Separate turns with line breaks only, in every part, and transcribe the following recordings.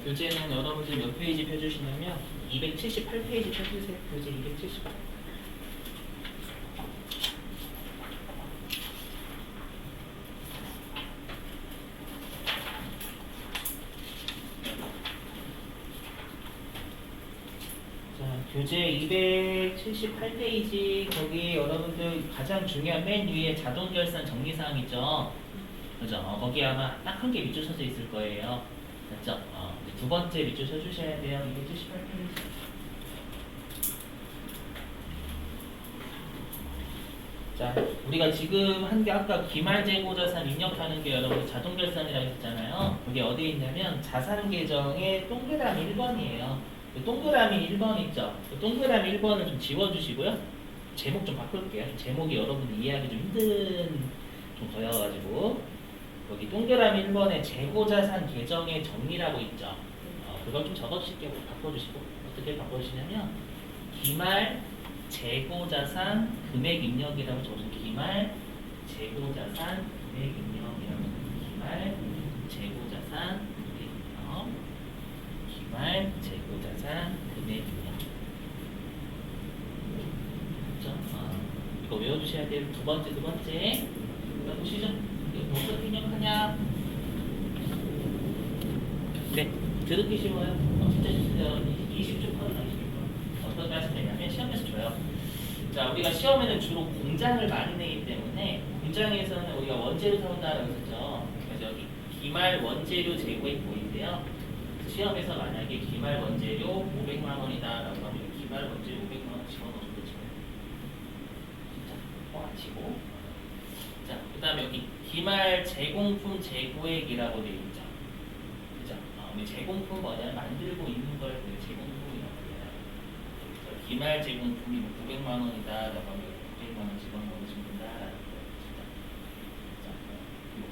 교재는 여러분들 몇 페이지 펴주시냐면 278페이지 펴주세요. 교재 278. 자, 교재 278페이지 거기 여러분들 가장 중요한 맨 위에 자동결산 정리사항 있죠? 그죠? 거기 아마 딱 한 개 밑줄 서져 있을 거예요. 맞죠? 이제 두 번째 밑줄 서주셔야 돼요. 278페이지. 자, 우리가 지금 한 게 아까 기말재고자산 입력하는 게 여러분 자동결산이라고 했잖아요. 그게 어디에 있냐면 자산계정의 동그라미 1번이에요. 동그라미 1번 있죠? 동그라미 1번을 좀 지워주시고요. 제목 좀 바꿀게요. 제목이 여러분들 이해하기 좀 힘든 좀 거여가지고 여기 동그라미 1번에 재고자산 계정의 정리라고 있죠. 그걸 좀 적어주실게요. 바꿔주시고 어떻게 바꿔주시냐면 기말 재고자산 금액 입력이라고 적어주세요. 기말 재고자산 금액 입력이라고 기말 재고자산 금액 입력 기말 재고자산 금액 입력 그렇죠? 이거 외워주셔야 돼요. 두 번째 이거 보시죠. 이거 어떻게 입력하냐? 네, 드럽게 쉬워요. 진짜 쉽어요. 20초 커나 20초. 어떻게 하시면 되냐면 시험에서 줘요. 자, 우리가 시험에는 주로 공장을 많이 내기 때문에 공장에서는 우리가 원재료 사온다라고 했죠. 그래서 여기 기말 원재료 재고액 보이는데요. 시험에서 만약에 기말 원재료 500만 원이다라고 하면 기말 원재료 500만 원 집어넣어주면 되죠. 자, 꽉치고. 자, 그 다음에 여기 기말 제공품 재고액이라고 되어 있죠. 그죠? 우리 제공품 뭐냐면 만들고 있는 걸 제공품이라고 해요. 기말 제공품이 900만 원이다라고 하면 900만 원 집어넣어주면 된다라는 거예요. 자,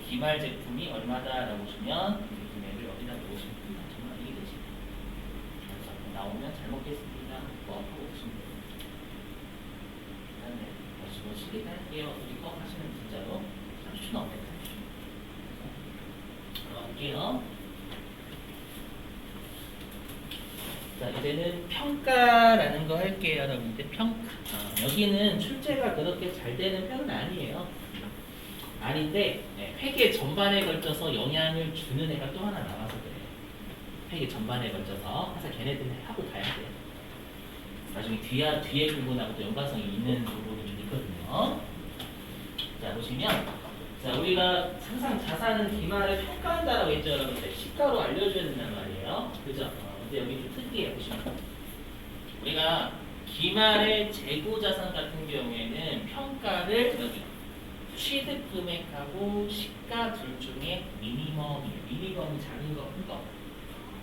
기말 제품이 얼마다라고 보시면 그 금액을 여기다 넣으시면 됩니다. 정말 이게 되지. 그래서 나오면 잘 먹겠습니다. 하고 보시면 됩니다. 그다음에 뭐 시계 할게요. 우리 거 하시면 진짜로 30초 나오면 30초. 할게요. 자, 이제는 평가라는 거 할게요, 여러분들. 평가. 여기는 출제가 그렇게 잘 되는 편은 아니에요. 아닌데, 회계 전반에 걸쳐서 영향을 주는 애가 또 하나 나와서 그래요. 회계 전반에 걸쳐서. 항상 걔네들은 하고 가야 돼요. 나중에 뒤에 부분하고도 연관성이 있는 부분이 좀 있거든요. 자, 보시면. 자, 우리가 항상 자산은 기말을 평가한다라고 했죠, 여러분들. 시가로 알려줘야 된단 말이에요. 그죠? 근데 여기 좀 특이해요, 보시면. 우리가 기말의 재고자산 같은 경우에는 평가를 여기 취득금액하고 시가 둘 중에 미니멈이에요. 미니멈이 작은 거, 큰 거.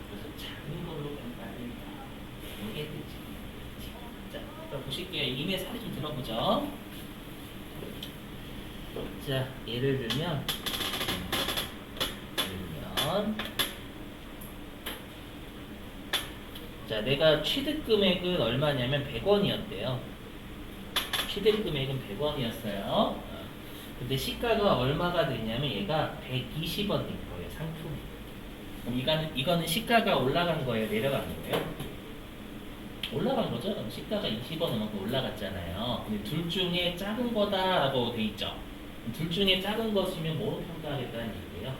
그래서 작은 걸로 평가를 한다. 이게 뜻이에요. 자, 그럼 보실게요. 이메 사례 좀 들어보죠. 자, 예를 들면 자, 내가 취득금액은 얼마냐면 100원이었대요. 취득금액은 100원이었어요. 근데 시가가 얼마가 되냐면 얘가 120원 된 거예요, 상품이. 그럼 이거는 시가가 올라간 거예요, 내려간 거예요? 올라간 거죠? 그럼 시가가 20원만큼 올라갔잖아요. 근데 둘 중에 작은 거다라고 돼 있죠. 둘 중에 작은 것이면 뭐로 평가하겠다는 얘기예요?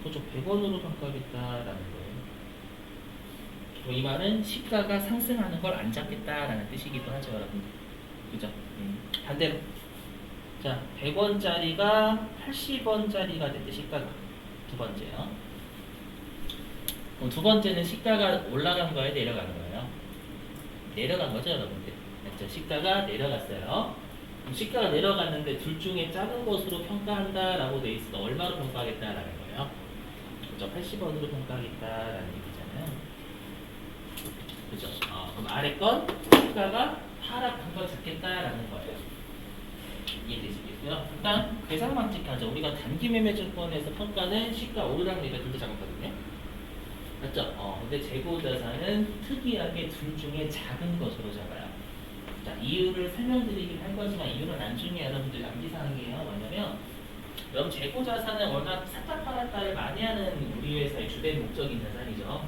그죠? 100원으로 평가하겠다라는 거예요. 이 말은 시가가 상승하는 걸 안 잡겠다라는 뜻이기도 하죠, 여러분. 그죠? 반대로. 자, 100원짜리가 80원짜리가 됐대, 시가가. 두 번째요. 두 번째는 시가가 올라간 거예요, 내려간 거예요? 내려간 거죠, 여러분들. 맞죠? 시가가 내려갔어요. 그럼 시가가 내려갔는데 둘 중에 작은 것으로 평가한다라고 돼 있어. 얼마로 평가하겠다라는 거예요? 그죠? 80원으로 평가하겠다라는 얘기잖아요. 그죠? 그럼 아래 건 시가가 하락한 걸 잡겠다라는 거예요. 이해되시겠어요? 일단 계산망측 하죠. 우리가 단기 매매 증권에서 평가는 시가 오르락 내리락 둘 다 잡았거든요. 맞죠? 근데 재고자산은 특이하게 둘 중에 작은 것으로 잡아요. 자, 이유를 설명드리긴 할 거지만 이유는 나중에 여러분들 암기사항이에요. 뭐냐면 여러분 재고 자산은 워낙 샀다 팔았다를 많이 하는 우리 회사의 주된 목적인 자산이죠.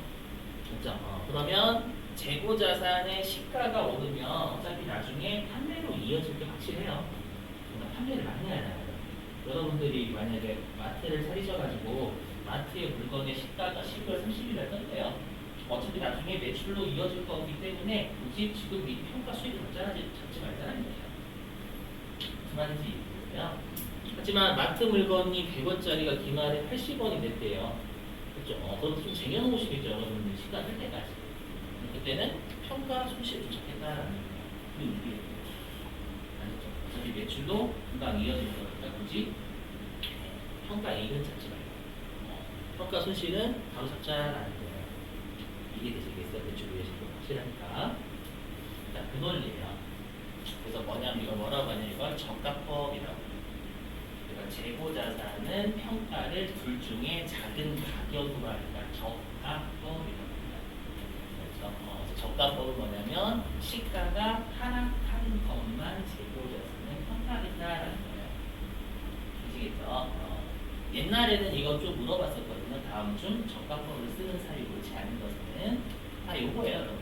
그렇죠? 그러면 재고 자산의 시가가 오르면 어차피 나중에 판매로 이어질 게 확실해요. 그러니까 판매를 많이 하잖아요. 여러분들이 만약에 마트를 차리셔가지고 마트의 물건의 시가가 12월 30일에 떴대요. 어차피 나중에 매출로 이어질 거기 때문에 굳이 지금 이 평가 수익을 잡지 말자는 거예요. 무슨 말인지 이해되세요? 하지만 마트 물건이 100원짜리가 기말에 80원이 됐대요. 그렇죠? 그럼 좀 쟁여놓으시겠죠, 여러분들 시간 뜰 때까지. 그때는 평가 손실을 좀 잡겠다라는 거예요. 그 의미예요. 알겠죠? 어차피 매출도 금방 이어질 거니까 굳이 평가 이익은 잡지 말고 평가 손실은 바로 잡자라는 거예요. 이해되시겠어요? 매출 이어질 거 확실하니까. 자, 그 논리예요. 그래서 뭐냐면 이걸 뭐라고 하냐면 이걸 적합법이라고. 그러니까 재고 자산은 평가를 둘 중에 작은 가격으로 하니까 적합법이라고 합니다. 그래서 적합법은 뭐냐면 시가가 하락하는 것만 재고 자산은 평가된다라는 거예요. 아시겠죠? 옛날에는 이거 좀 물어봤었거든요. 다음 중 적합법을 쓰는 사유 옳지 않은 것은 다 요거예요, 여러분.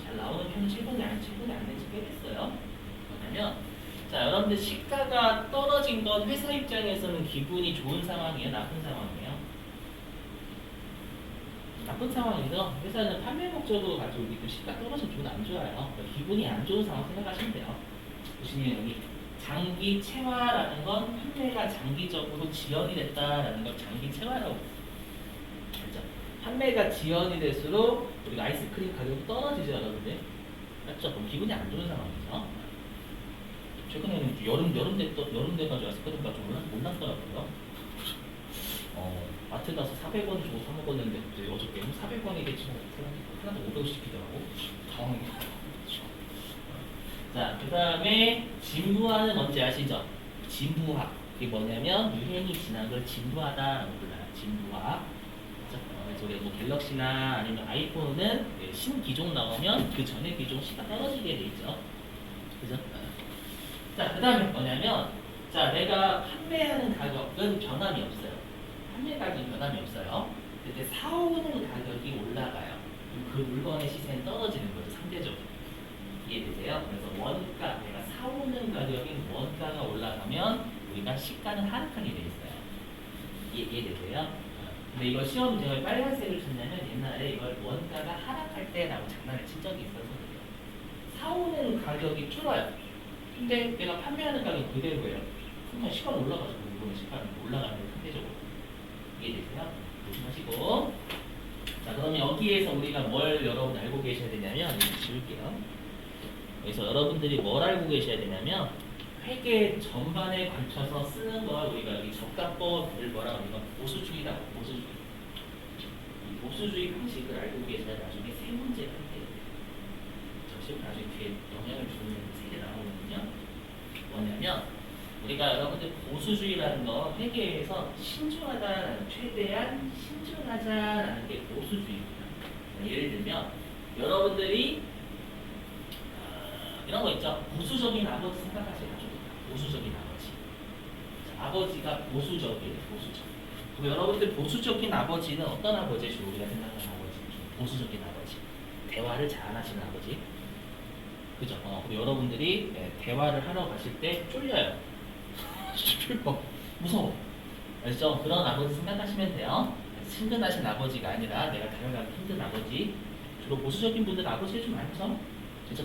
잘 나오는 편은 최근에 안 된지 꽤 됐어요. 뭐냐면, 자, 여러분들 시가가 떨어진 건 회사 입장에서는 기분이 좋은 상황이에요? 나쁜 상황이에요? 나쁜 상황이죠. 회사는 판매 목적으로 가지고 있고 시가 떨어지면 기분 안 좋아요. 그러니까 기분이 안 좋은 상황 생각하시면 돼요. 보시면 여기 장기 채화라는 건 판매가 장기적으로 지연이 됐다라는 걸 장기 채화라고 그렇죠? 판매가 지연이 될수록 우리가 아이스크림 가격이 떨어지죠, 여러분들. 맞죠? 그럼 기분이 안 좋은 상황이죠. 최근에는 여름 돼가지고 아이스크림 가격이 올랐더라고요. 마트 가서 400원 주고 사 먹었는데 어저께 400원이겠지 뭐 하나도 500원씩 시키더라고. 당황했어요. 자, 그 다음에 진부화는 뭔지 아시죠? 진부화. 그게 뭐냐면 유행이 지난 걸 진부하다라고 불러요. 진부화. 그래서 우리가 뭐 갤럭시나 아니면 아이폰은 신기종 나오면 그 전에 기종 시가 떨어지게 돼 있죠. 그죠? 자, 그 다음에 뭐냐면 자, 내가 판매하는 가격은 변함이 없어요. 판매 가격이 변함이 없어요. 근데 사오는 가격이 올라가요. 그 물건의 시세는 떨어지는 거죠, 상대적으로. 이해되세요? 그래서 원가, 내가 사오는 가격인 원가가 올라가면 우리가 시가는 하락하게 돼 있어요. 이해되세요? 근데 이걸 시험 문제가 빨간색을 쳤냐면 옛날에 이걸 원가가 하락할 때라고 장난을 친 적이 있어서 그래요. 사오는 가격이 줄어요. 근데 내가 판매하는 가격은 그대로예요. 그러면 시가는 올라가죠. 물건의 시가는 올라가는 게 상대적으로. 이해되세요? 조심하시고. 자, 그럼 여기에서 우리가 뭘 여러분 알고 계셔야 되냐면 이거 지울게요. 그래서 여러분들이 뭘 알고 계셔야 되냐면 회계 전반에 걸쳐서 쓰는 걸 우리가 여기 적합법을 뭐라고 하면 보수주의라고. 보수주의. 이 보수주의 방식을 알고 계셔야 나중에 세 문제가 돼요. 적시고 나중에 뒤에 영향을 주는 세 개 나오거든요. 뭐냐면 우리가 여러분들 보수주의라는 거 회계에서 신중하다라는, 최대한 신중하자라는 게 보수주의입니다. 예를 들면 여러분들이 이런 거 있죠. 보수적인 아버지 생각하세요. 보수적인 아버지. 자, 아버지가 보수적이에요. 보수적. 그럼 여러분들 보수적인 아버지는 어떤 아버지죠? 우리가 생각하는 아버지. 보수적인 아버지. 대화를 잘 안 하시는 아버지. 그죠? 그리고 여러분들이 대화를 하러 가실 때 쫄려요. 쫄려. 무서워. 알죠? 그런 아버지 생각하시면 돼요. 친근하신 아버지가 아니라 내가 다가가기 힘든 아버지. 주로 보수적인 분들 아버지가 좀 많죠? 그죠?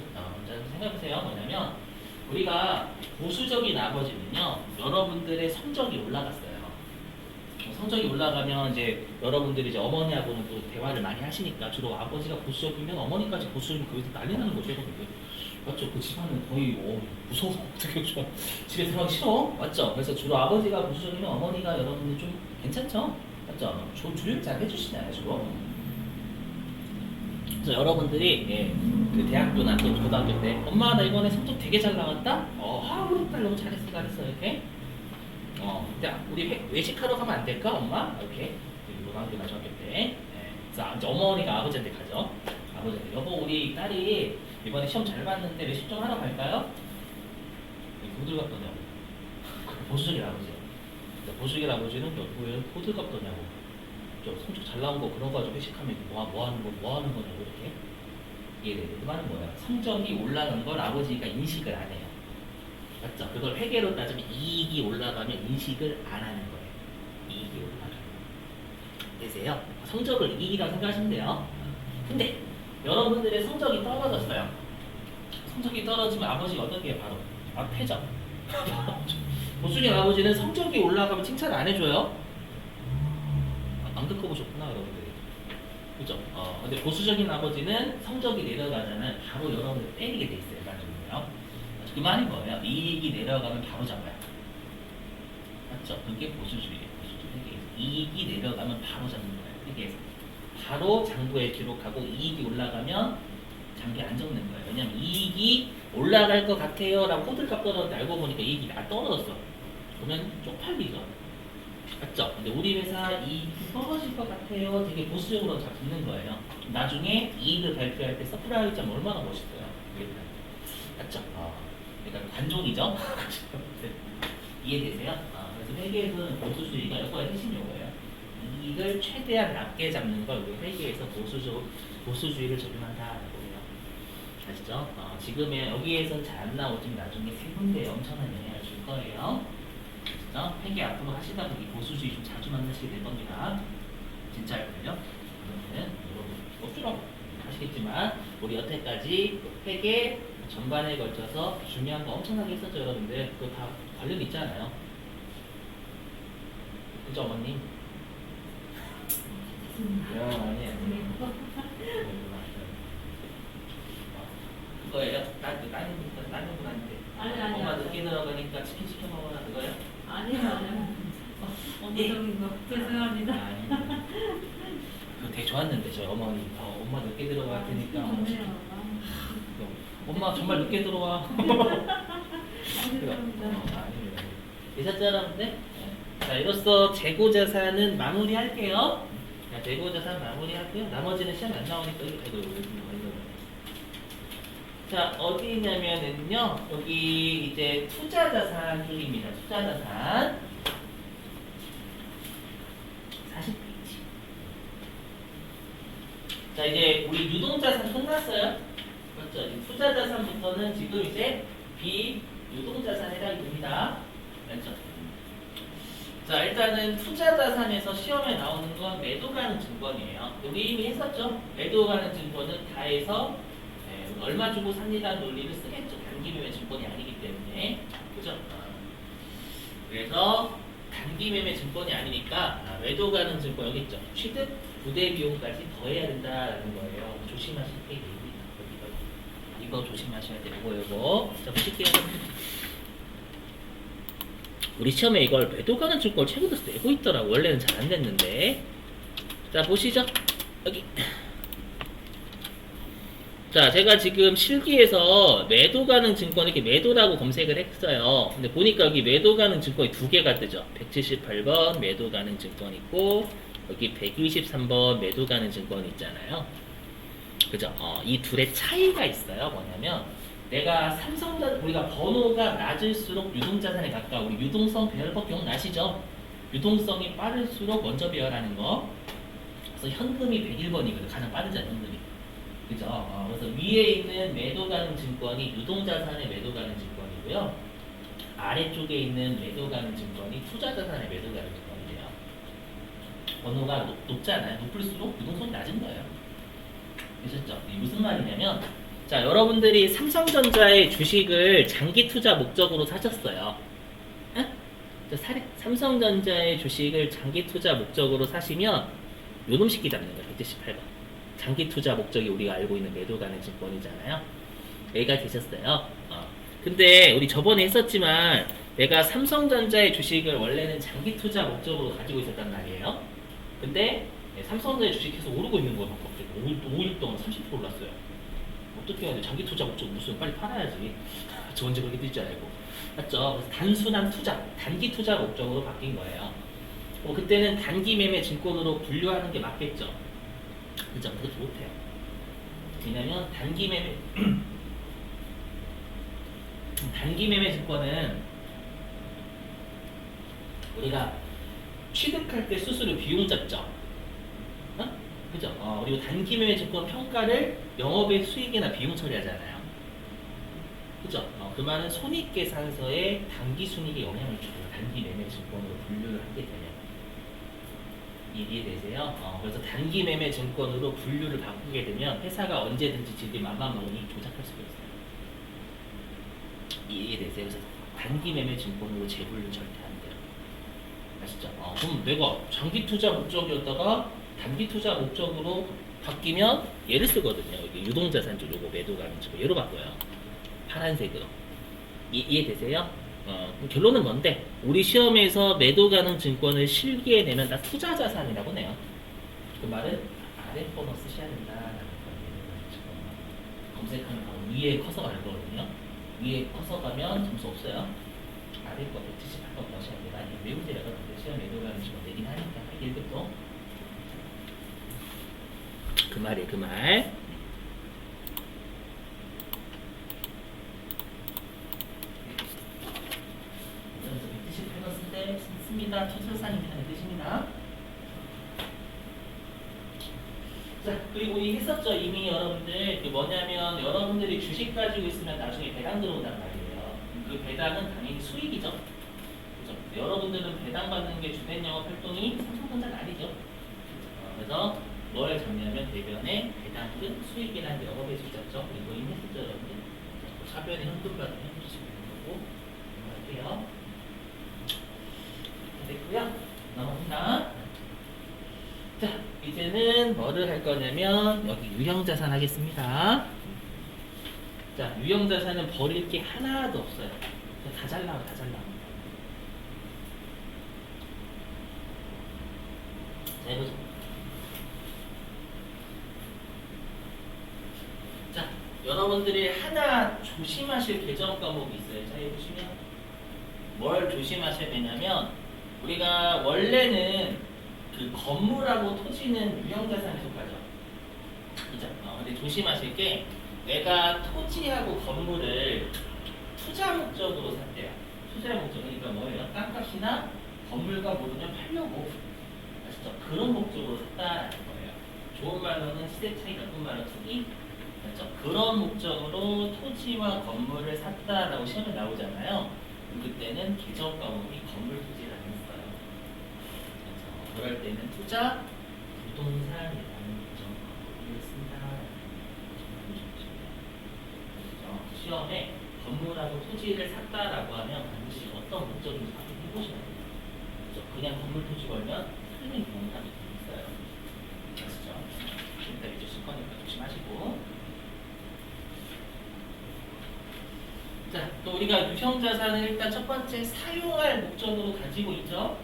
생각해보세요. 뭐냐면 우리가 보수적인 아버지는요, 여러분들의 성적이 올라갔어요. 성적이 올라가면 이제 여러분들이 이제 어머니하고는 또 대화를 많이 하시니까 주로 아버지가 보수적이면 어머니까지 보수적이면 거기서 난리 나는 거죠. 맞죠? 그 집안은 거의 무서워. 어떻게 좀 집에 들어가기 싫어. 맞죠? 그래서 주로 아버지가 보수적이면 어머니가 여러분들 좀 괜찮죠? 맞죠? 조율 잘 해주시잖아요, 주로. 그래서 여러분들이 그 대학교나 또 고등학교 때 엄마 나 이번에 성적 되게 잘 나왔다? 우리 딸 너무 잘했어 이렇게. 근데 우리 외식하러 가면 안 될까 엄마? 이렇게 고등학교나 중학교 때. 그래서 이제 어머니가 아버지한테 가죠. 아버지한테 여보 우리 딸이 이번에 시험 잘 봤는데 외식 좀 하러 갈까요? 호들갑 떠냐고. 보수적인 아버지요. 보수적인 아버지는 결국에 호들갑 떠냐고. 저 성적 잘 나온 거 그런 거 가지고 회식하면 뭐 하는 거냐고 이렇게. 이해돼요. 그 말은 뭐야? 성적이 올라간 걸 아버지가 인식을 안 해요. 맞죠? 그걸 회계로 따지면 이익이 올라가면 인식을 안 하는 거예요. 이익이 올라가면. 되세요? 성적을 이익이라고 생각하시면 돼요. 근데 여러분들의 성적이 떨어졌어요. 성적이 떨어지면 아버지가 어떻게 해요? 바로 패죠. 보수적인 아버지는 성적이 올라가면 칭찬 안 해줘요. 안 겪어보셨구나 여러분들이. 그죠? 근데 보수적인 아버지는 성적이 내려가잖아요. 바로 여러분들 때리게 돼 있어요. 나중에요. 그 말이 뭐예요? 이익이 내려가면 바로 잡아요. 맞죠? 그게 보수주의예요. 보수주의. 이익이 내려가면 바로 잡는 거예요. 회계에서. 바로 장부에 기록하고 이익이 올라가면 장부에 안 적는 거예요. 왜냐면 이익이 올라갈 것 같아요 라고 호들갑 떨었는데 알고 보니까 이익이 다 떨어졌어. 그러면 쪽팔리죠. 맞죠? 근데 우리 회사 이익이 떨어질 것 같아요. 되게 보수적으로 잘 듣는 거예요. 나중에 이익을 발표할 때 서프라이즈 하면 얼마나 멋있어요. 맞죠? 그러니까 관종이죠. 이해되세요? 그래서 회계에서는 보수주의가 이거의 핵심 요거예요. 이익을 최대한 낮게 잡는 걸 우리 회계에서 보수주의를 적용한다라고 해요. 아시죠? 지금의 여기에서는 잘 안 나오지만 나중에 세 군데에 엄청난 영향을 줄 거예요. 아시죠? 회계 앞으로 하시다 보니 보수주의 좀 자주 만나시게 될 겁니다. 진짜일걸요? 그러면은 여러분 어쩌라고 아시겠지만 우리 여태까지 회계 전반에 걸쳐서 중요한 거 엄청나게 했었죠 여러분들. 그거 다 관련 있잖아요. 그죠 어머님? 아니에요. 그거예요? 다른 분한테 엄마 늦게 들어가니까 치킨 시켜 먹거나 그거요?
아니요. 어머적인 거. 죄송합니다.
그거 되게 좋았는데 저희 어머니 엄마 늦게 들어갈 테니까 엄마 정말 늦게 들어와.
죄송합니다.
아닙니다. 되셨죠 여러분들? 자 이로써 재고자산은 마무리할게요. 자, 재고자산 마무리하고요. 나머지는 시험 안 나오니까 자 어디 있냐면은요 여기 이제 투자자산 쪽입니다. 투자자산 40페이지. 자 이제 우리 유동자산 끝났어요. 맞죠? 투자자산부터는 지금 이제 비유동자산에 해당이 됩니다. 맞죠? 자 일단은 투자자산에서 시험에 나오는 건 매도 가능 증권이에요. 여기 이미 했었죠? 매도 가능 증권은 다 해서 얼마 주고 삽니다 논리를 쓰겠죠. 단기 매매 증권이 아니기 때문에. 그죠? 그래서 단기 매매 증권이 아니니까 매도 가능 증권 여기 있죠. 취득 부대 비용까지 더해야 된다라는 거예요. 조심하실 게 있습니다. 이거 조심하셔야 돼요. 이거. 자 보실게요. 우리 시험에 이걸 매도 가능 증권 최근 들어서 내고 있더라고. 원래는 잘 안 냈는데. 자 보시죠. 여기. 자 제가 지금 실기에서 매도 가능 증권 이렇게 매도라고 검색을 했어요. 근데 보니까 여기 매도 가능 증권이 두 개가 뜨죠. 178번 매도 가능 증권 있고 여기 123번 매도 가능 증권 있잖아요. 그죠? 이 둘의 차이가 있어요. 뭐냐면 내가 삼성전 우리가 번호가 낮을수록 유동자산에 가까워. 우리 유동성 배열법 기억나시죠? 유동성이 빠를수록 먼저 배열하는 거. 그래서 현금이 101번이거든. 가장 빠르잖아요. 현금이. 그죠? 그래서 위에 있는 매도 가능 증권이 유동자산의 매도 가능 증권이고요. 아래쪽에 있는 매도 가능 증권이 투자자산의 매도 가능 증권이에요. 번호가 높잖아요. 높을수록 유동성이 낮은 거예요. 되셨죠? 이게 무슨 말이냐면 자 여러분들이 삼성전자의 주식을 장기 투자 목적으로 사셨어요. 응? 삼성전자의 주식을 장기 투자 목적으로 사시면 요놈 시키 잡는 거예요. 178번. 장기 투자 목적이 우리가 알고 있는 매도 가능 증권이잖아요. 얘가 되셨어요. 근데 우리 저번에 했었지만 내가 삼성전자의 주식을 원래는 장기 투자 목적으로 가지고 있었단 말이에요. 근데 삼성전자의 주식 계속 오르고 있는 거예요. 갑자기 5일 동안 30% 올랐어요. 어떻게 해야 돼? 장기 투자 목적 무슨 빨리 팔아야지. 저 언제 그렇게 뛸 줄 알고. 맞죠? 그래서 단순한 투자, 단기 투자 목적으로 바뀐 거예요. 그때는 단기 매매 증권으로 분류하는 게 맞겠죠. 그죠? 그렇게 못해요. 왜냐면 단기 매매 단기 매매 증권은 우리가 취득할 때 수수료 비용 잡죠. 어? 그죠? 그리고 단기 매매 증권 평가를 영업의 수익이나 비용 처리하잖아요. 그죠? 그 말은 손익계산서에 단기 순이익에 영향을 줘요. 단기 매매 증권으로 분류를 하게 되면. 이해되세요? 그래서 단기 매매 증권으로 분류를 바꾸게 되면 회사가 언제든지 지들이 맘만 먹으니 조작할 수가 있어요. 이해되세요? 그래서 단기 매매 증권으로 재분류 절대 안 돼요. 아시죠? 그럼 내가 장기 투자 목적이었다가 단기 투자 목적으로 바뀌면 얘를 쓰거든요. 이게 유동자산 쪽 요거 매도 가는 쪽 얘로 바꿔요. 파란색으로. 이해되세요? 그럼 결론은 뭔데? 우리 시험에서 매도 가능 증권을 실기에 내면 다 투자 자산이라고 내요. 그 말은 아래 번호 쓰셔야 된다라는 거예요. 검색하면 바로 위에 커서 갈 거거든요. 위에 커서 가면 점수 없어요. 아래 거 178번 넣으셔야 돼요. 아니 외우세요. 시험 매도 가능 증권 내긴 하니까 1급도. 그 말이에요. 그 말. 씁니다. 초철상이라는 뜻입니다. 자, 그리고 우리 했었죠. 이미 여러분들. 그 뭐냐면 여러분들이 주식 가지고 있으면 나중에 배당 들어온단 말이에요. 그 배당은 당연히 수익이죠. 그죠? 여러분들은 배당 받는 게 주된 영업 활동이 삼성전자는 아니죠. 그래서 뭘 잡냐면 대변에 배당은 수익이라는 영업의 수익이죠. 그리고 이미 했었죠, 여러분들. 차변에 현금 받으면 해주시면 되는 거고. 할게요. 됐고요. 넘어갑니다. 자, 이제는 뭐를 할 거냐면 여기 유형자산 하겠습니다. 자, 유형자산은 버릴 게 하나도 없어요. 다 잘 나와, 다 잘 나와. 자, 해보죠. 자, 여러분들이 하나 조심하실 개정 과목이 있어요. 자, 해보시면 뭘 조심하셔야 되냐면 우리가 원래는 그 건물하고 토지는 유형자산에 속하죠. 그죠? 근데 조심하실 게 내가 토지하고 건물을 투자 목적으로 샀대요. 투자 목적 그러니까 뭐예요? 땅값이나 건물과 모르면 팔려고. 아시죠? 그런 목적으로 샀다는 거예요. 좋은 말로는 시세 차이, 나쁜 말로 투기. 그렇죠? 그런 목적으로 토지와 건물을 샀다라고 시험에 나오잖아요. 그때는 개정 과목이 건물 토지를 안 써요. 그래서 그럴 때는 투자 부동산이라는 개정 과목을 쓴다. 시험에 건물하고 토지를 샀다라고 하면 반드시 어떤 목적인지 확인해 보셔야 돼요. 그래서 그냥 건물 토지 걸면 틀린 경우가 있어요. 아시죠? 이따 해주실 거니까 조심하시고. 자, 또 우리가 유형자산을 일단 첫 번째 사용할 목적으로 가지고 있죠.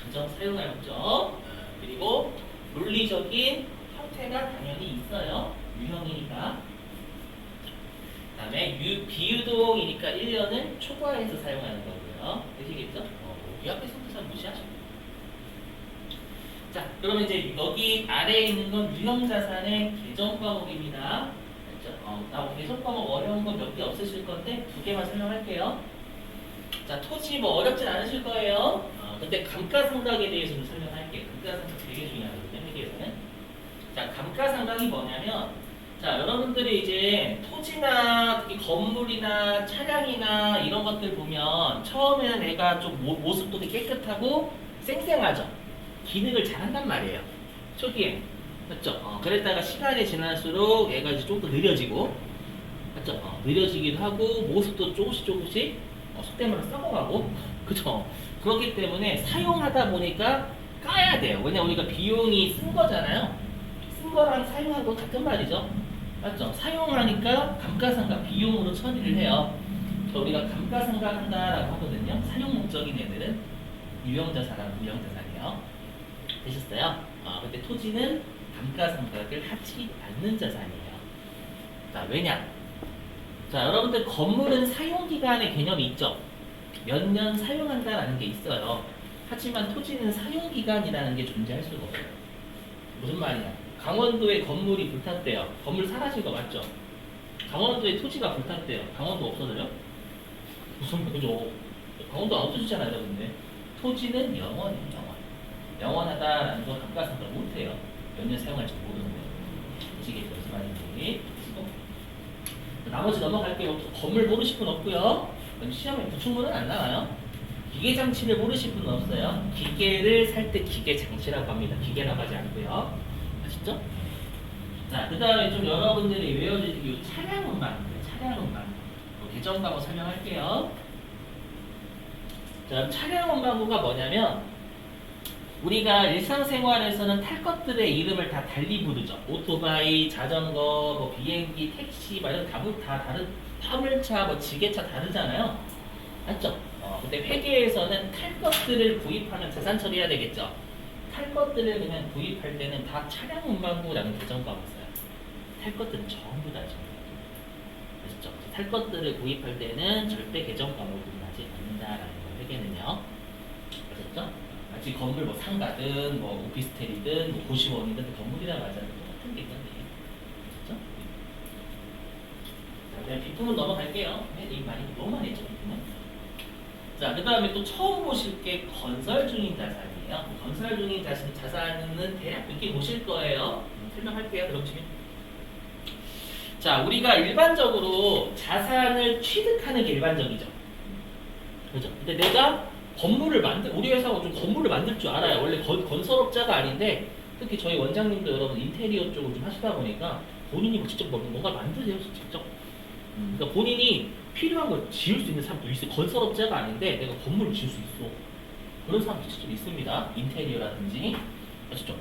그죠? 사용할 목적. 그리고 논리적인 형태가 당연히 있어요. 유형이니까. 그 다음에 비유동이니까 1년은 초과해서 사용하는 거고요. 되시겠죠? 유학의 성대산 무시하시고. 자, 그러면 이제 여기 아래에 있는 건 유형자산의 개정 과목입니다. 개정 과목 어려운 건 몇 개 없으실 건데 2개만 설명할게요. 자, 토지 뭐 어렵진 않으실 거예요. 근데 감가상각에 대해서 좀 설명할게요. 감가상각 되게 중요하거든요, 회계에서는. 자, 감가상각이 뭐냐면, 자, 여러분들이 이제 토지나 특히 건물이나 차량이나 이런 것들 보면 처음에는 애가 좀 모습도 되게 깨끗하고 쌩쌩하죠. 기능을 잘 한단 말이에요. 초기에. 맞죠? 그랬다가 시간이 지날수록 얘가 이제 좀 더 느려지고, 맞죠? 느려지기도 하고, 모습도 조금씩, 속된 말로 썩어가고, 그죠? 그렇기 때문에 사용하다 보니까 까야 돼요. 왜냐면 우리가 비용이 쓴 거잖아요. 쓴 거랑 사용한 건 같은 말이죠. 맞죠? 사용하니까 감가상각 비용으로 처리를 해요. 그래서 우리가 감가상각 한다라고 하거든요. 사용 목적인 애들은 유형자산하고 무형자산이에요. 되셨어요? 근데 토지는 감가상각을 하지 않는 자산이에요. 자, 왜냐? 자, 여러분들 건물은 사용기간의 개념이 있죠? 몇 년 사용한다라는 게 있어요. 하지만 토지는 사용기간이라는 게 존재할 수가 없어요. 무슨 말이냐? 강원도에 건물이 불탔대요. 건물 사라진 거 맞죠? 강원도에 토지가 불탔대요. 강원도 없어져요? 그죠? 강원도 없어지잖아요, 여러분들. 토지는 영원해요, 영원. 영원하다라는 건 감가상각 못해요. 몇 년 사용할지 모르는데. 아시겠죠? 무슨 말인지. 그리고 나머지 넘어갈게요. 건물 모르실 분 없고요. 시험에 부충문은 안 나와요. 기계 장치를 모르실 분은 없어요. 기계를 살 때 기계 장치라고 합니다. 기계라고 하지 않고요. 아시죠? 자, 그 다음에 좀 여러분들이 외워주실 이 차량 운반입니다. 차량 운반. 개정 과목 설명할게요. 자, 차량 운반구가 뭐냐면 우리가 일상생활에서는 탈 것들의 이름을 다 달리 부르죠. 오토바이, 자전거, 뭐 비행기, 택시, 막 이런 다 다른 화물차, 뭐 지게차 다르잖아요. 맞죠? 근데 회계에서는 탈 것들을 구입하면 자산 처리해야 되겠죠. 탈 것들을 그냥 구입할 때는 다 차량 운반구라는 개정과가 있어요. 탈 것들은 전부 다죠. 아시죠? 탈 것들을 구입할 때는 절대 개정 과목을 하지 않는다라는 거 회계는요. 아셨죠? 마치 건물 뭐 상가든 뭐 오피스텔이든 뭐 고시원이든 건물이라고 하잖아요. 똑같은 게 있던데. 아셨죠? 자, 그냥 뒷부분 넘어갈게요. 이 많이 너무 많이 했죠. 뒷부분. 자, 그 다음에 또 처음 보실 게 건설 중인 자산이에요. 건설 중인 자산은 대략 이렇게 보실 거예요. 설명할게요. 들어보시면. 자, 우리가 일반적으로 자산을 취득하는 게 일반적이죠. 그죠? 근데 내가 우리 회사가 좀 건물을 만들 줄 알아요. 원래 건설업자가 아닌데, 특히 저희 원장님도 여러분 인테리어 쪽을 좀 하시다 보니까 본인이 뭐 직접 뭔가 만드세요, 직접. 그러니까 본인이 필요한 걸 지을 수 있는 사람도 있어요. 건설업자가 아닌데 내가 건물을 지을 수 있어. 그런 사람도 직접 있습니다. 인테리어라든지. 아시죠?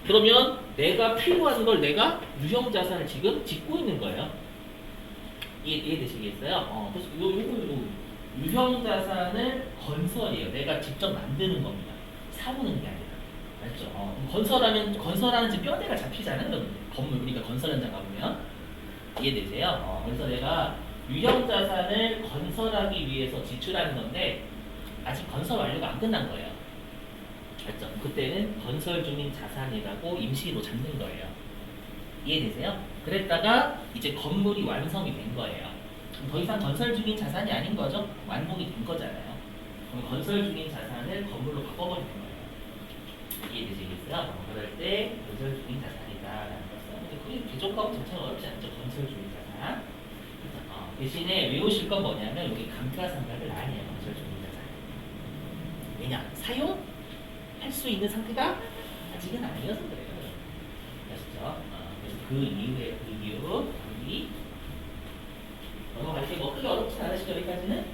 그러면 내가 필요한 걸 내가 유형자산을 지금 짓고 있는 거예요. 이해되시겠어요? 그래서 요거 유형자산을 건설이에요. 내가 직접 만드는 겁니다. 사오는 게 아니라. 알죠? 건설하는 지금 뼈대가 잡히잖아요. 여러분. 건물 우리가 건설 현장 가보면 이해되세요? 그래서 내가 유형자산을 건설하기 위해서 지출하는 건데 아직 건설 완료가 안 끝난 거예요. 알죠? 그때는 건설 중인 자산이라고 임시로 잡는 거예요. 이해되세요? 그랬다가 이제 건물이 완성이 된 거예요. 그럼 더 이상 건설 중인 자산이 아닌 거죠? 완공이 된 거잖아요. 그럼 건설 중인 자산을 건물로 바꿔버리는 거예요. 이해되시겠어요? 그럴 때 건설 중인 자산이다라는 것은 근데 그게 개정과목 자체가 어렵지 않죠? 건설 중인 자산. 대신에 외우실 건 뭐냐면 여기 감가상각을 안 해요. 건설 중인 자산. 왜냐? 사용할 수 있는 상태가 아직은 아니어서 그래요. 아시죠? 그래서 그 이유 우리 넘어갈게요. 뭐 크게 어렵진 않으시죠? 여기까지는?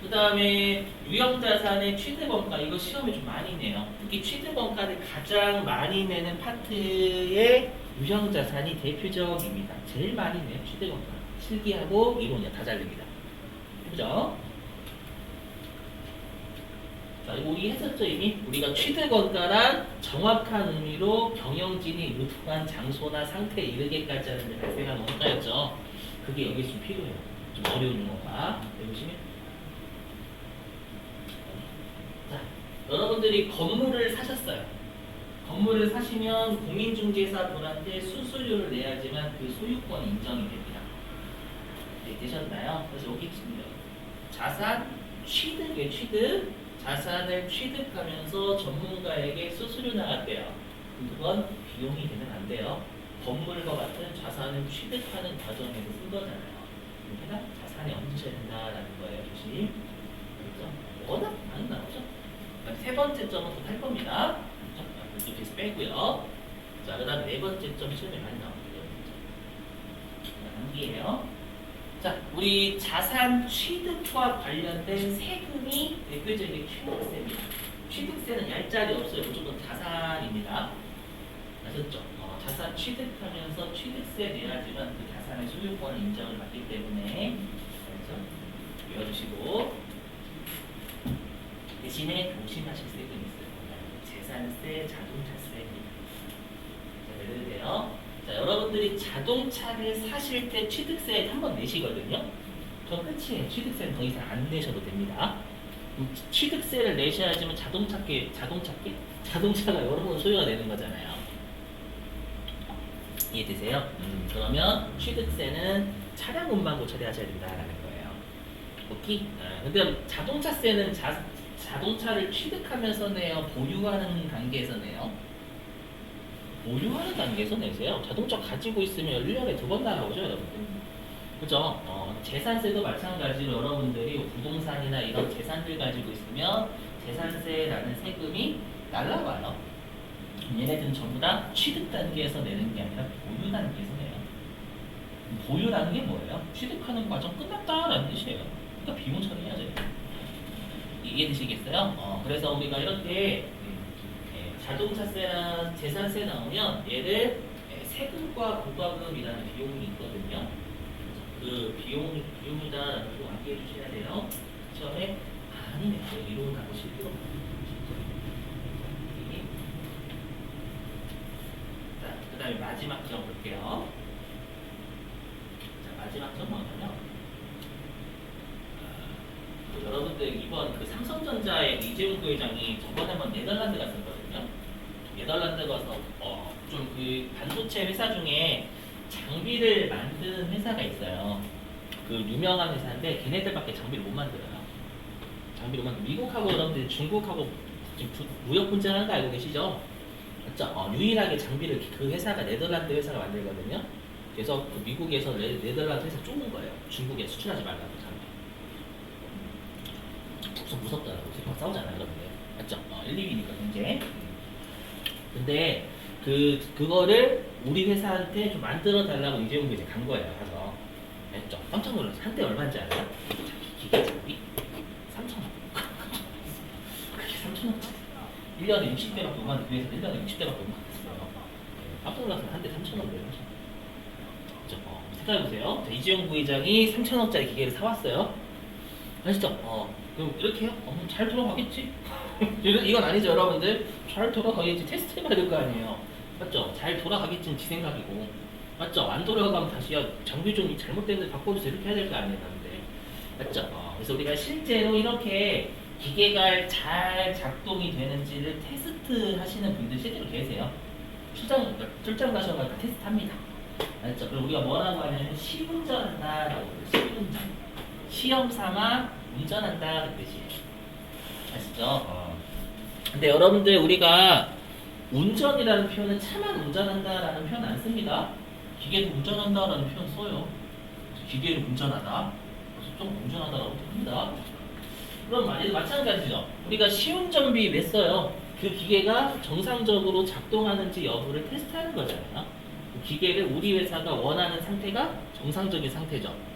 그 다음에 유형자산의 취득원가 이거 시험에 좀 많이 내요. 특히 취득원가를 가장 많이 내는 파트의 유형자산이 대표적입니다. 제일 많이 내요. 취득원가. 실기하고 이론이야. 다 잘 냅니다. 그죠? 자, 이거 우리 했었죠 이미? 우리가 취득원가란 정확한 의미로 경영진이 유통한 장소나 상태에 이르게까지 하는 데 발생하는 원가였죠. 그게 여기 좀 필요해요. 좀 어려운 용어가. 해보시면. 자, 여러분들이 건물을 사셨어요. 건물을 사시면 공인중개사 분한테 수수료를 내야지만 그 소유권이 인정이 됩니다. 네, 되셨나요? 그래서 여기 있습니다. 자산 취득에 취득. 자산을 취득하면서 전문가에게 수수료 나갔대요. 그건 비용이 되면 안 돼요. 건물과 같은 자산을 취득하는 과정에서 쓴 거잖아요. 그러니까 자산이 얹혀야 된다라는 거예요. 조심. 그렇죠? 워낙 많이 나오죠? 세 번째 점은 또 할 겁니다. 그렇죠? 이렇게 빼고요. 자, 그 다음 네 번째 점 시험에 많이 나옵니다. 암기예요. 자, 우리 자산 취득과 관련된 세금이 대표적인 취득세입니다. 취득세는 얄짤이 없어요. 무조건 자산입니다. 아셨죠? 자산 취득하면서 취득세 내야지만 그 자산의 소유권을 인정을 받기 때문에 그래서 외워주시고 대신에 조심하실 세금이 있어요. 재산세, 자동차세입니다. 자, 예를 들어요. 자, 여러분들이 자동차를 사실 때 취득세 한 번 내시거든요. 그럼 끝이에요. 취득세는 더 이상 안 내셔도 됩니다. 취득세를 내셔야지만 자동차가 여러 번 소유가 되는 거잖아요. 이해되세요? 그러면 취득세는 차량운만 고쳐야 하셔야 된다라는 거예요. 오케이? 근데 자동차세는 자동차를 취득하면서 내요? 보유하는 단계에서 내요? 보유하는 단계에서 내세요. 자동차 가지고 있으면 1년에 2번 나가오죠, 여러분들. 그죠? 재산세도 마찬가지로 여러분들이 부동산이나 이런 재산들 가지고 있으면 재산세라는 세금이 날라와요. 얘네들은 전부 다 취득 단계에서 내는 게 아니라 보유 단계에서 내요. 보유라는 게 뭐예요? 취득하는 과정 끝났다라는 뜻이에요. 그러니까 비용 처리해야죠. 이해되시겠어요? 그래서 우리가 이렇게 자동차세나 재산세 나오면 얘를 세금과 부가금이라는 비용이 있거든요. 그 비용이다라는 거 암기해 주셔야 돼요. 처음에 아니네, 이론 가보실 필요 없어요. 자, 그 다음에 마지막 점 볼게요. 자, 마지막 점 뭐냐면 여러분들 이번 그 삼성전자의 이재용 부회장이 저번에 한번 네덜란드 갔었거든요. 네덜란드 가서 좀 그 반도체 회사 중에 장비를 만드는 회사가 있어요. 그 유명한 회사인데 걔네들밖에 장비를 못 만들어요. 장비를 미국하고 여러분들 중국하고 지금 무역 분쟁하는 거 알고 계시죠? 맞죠? 유일하게 장비를 그 회사가 네덜란드 회사가 만들거든요. 그래서 그 미국에서 네덜란드 회사 쫓는 거예요. 중국에 수출하지 말라고 장비. 무섭더라고. 막 싸우잖아요, 여러분들. 맞죠? 1, 2위니까 경제. 근데 그거를 우리 회사한테 좀 만들어 달라고 이재용 부회장 간 거예요. 가서. 맞죠? 깜짝 놀랐어요. 한때 얼마인지 알아요? 기계 장비 3,000원. 그게 3,000원짜리. 1년에 60대밖에 못 만든 그 회사 1년에 60대밖에 못 만들었어요. 깜짝 놀랐어요. 한대 3,000원을 하죠. 생각해보세요. 이재용 부회장이 3,000원짜리 기계를 사왔어요. 아시죠? 그럼 이렇게 해요? 잘 돌아가겠지? 이건 아니죠, 여러분들. 잘 돌아가겠지. 테스트 해봐야 될 거 아니에요. 맞죠? 잘 돌아가겠지는 지 생각이고. 맞죠? 안 돌아가면 다시 장비 좀 잘못됐는데 바꿔주세요. 이렇게 해야 될 거 아니에요, 여러분들. 맞죠? 그래서 우리가 실제로 이렇게 기계가 잘 작동이 되는지를 테스트 하시는 분들 실제로 계세요. 출장 가셔가지고 테스트 합니다. 맞죠? 그리고 우리가 뭐라고 하냐면 시운전한다라고 해요. 시운전. 시험 삼아 운전한다 그 뜻이에요. 아시죠? 근데 여러분들 우리가 운전이라는 표현은 차만 운전한다라는 표현 안 씁니다. 기계도 운전한다라는 표현 써요. 기계를 운전하다. 그래서 좀 운전하다라고 합니다. 그럼 얘도 마찬가지죠. 우리가 시운전비 왜 써요? 그 기계가 정상적으로 작동하는지 여부를 테스트하는 거잖아요. 그 기계를 우리 회사가 원하는 상태가 정상적인 상태죠.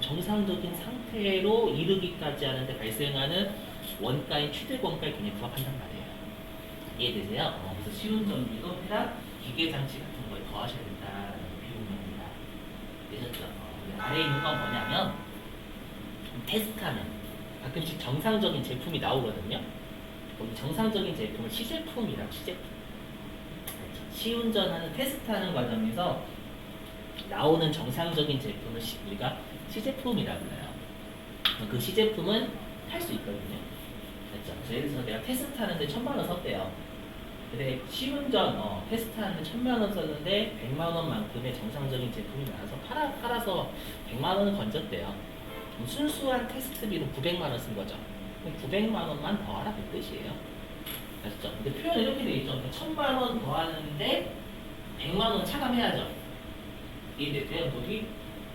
정상적인 상태로 이르기까지 하는데 발생하는 원가인 취득 원가에 굉장히 부합한단 말이에요. 이해되세요? 그래서 시운전비도 해당 기계 장치 같은 거에 더하셔야 된다는 비용입니다. 되셨죠? 아래에 있는 건 뭐냐면 테스트하면 가끔씩 정상적인 제품이 나오거든요. 거기 정상적인 제품을 시제품이라고 시제품. 시운전하는 테스트하는 과정에서 나오는 정상적인 제품을 우리가 시제품이라고 해요. 그 시제품은 할 수 있거든요. 그렇죠? 예를 들어서 내가 테스트하는데 1,000만 원 썼대요. 근데 시운전 테스트하는데 1,000만 원 썼는데 100만 원만큼의 정상적인 제품이 나와서 팔아서 100만 원을 건졌대요. 순수한 테스트비로 900만 원 쓴 거죠. 그럼 900만 원만 더하라 그 뜻이에요. 아시죠? 근데 표현이 이렇게 돼 있죠. 1,000만 원 더하는데 100만 원 차감해야죠. 이해됐대요? 거기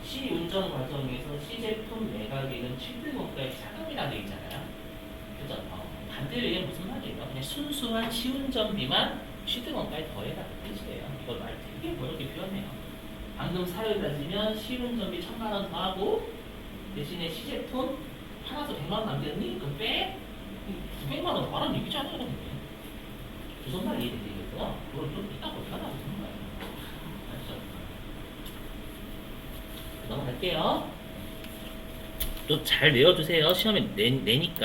시운전 과정에서 시제품 매각액은 취득원가의 차감이라고 되어 있잖아요. 그죠? 반대로 얘기하면 무슨 말이에요? 그냥 순수한 시운전비만 취득원가에 더해라 그 뜻이에요. 이걸 말 되게 어렵게 표현해요. 방금 사례를 따지면 시운전비 1,000만 원 더하고 대신에 시제품 팔아서 100만 원 남겼니? 그럼 빼? 900만 원 더하라는 얘기잖아요. 여러분들. 무슨 말 이해되시겠어요? 그걸 좀 이따 어떻게 하라고 그런 거예요. 아시죠? 넘어갈게요. 또 잘 외워주세요. 시험에 내니까.